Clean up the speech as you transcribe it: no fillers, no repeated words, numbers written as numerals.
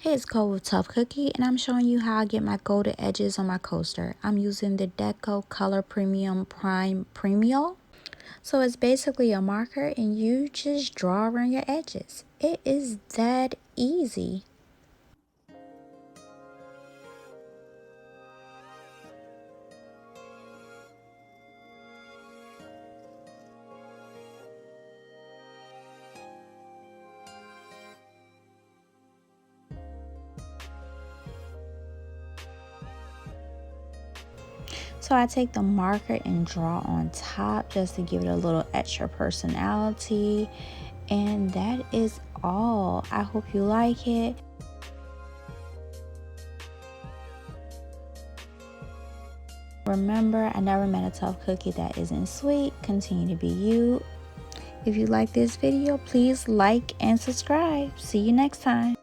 Hey, it's Cole with Tough Cookie, and I'm showing you how I get my golden edges on my coaster. I'm using the Deco Color Premium Prime Premium. So it's basically a marker, and you just draw around your edges. It is that easy. So I take the marker and draw on top just to give it a little extra personality. And that is all. I hope you like it. Remember, I never met a tough cookie that isn't sweet. Continue to be you. If you like this video, please like and subscribe. See you next time.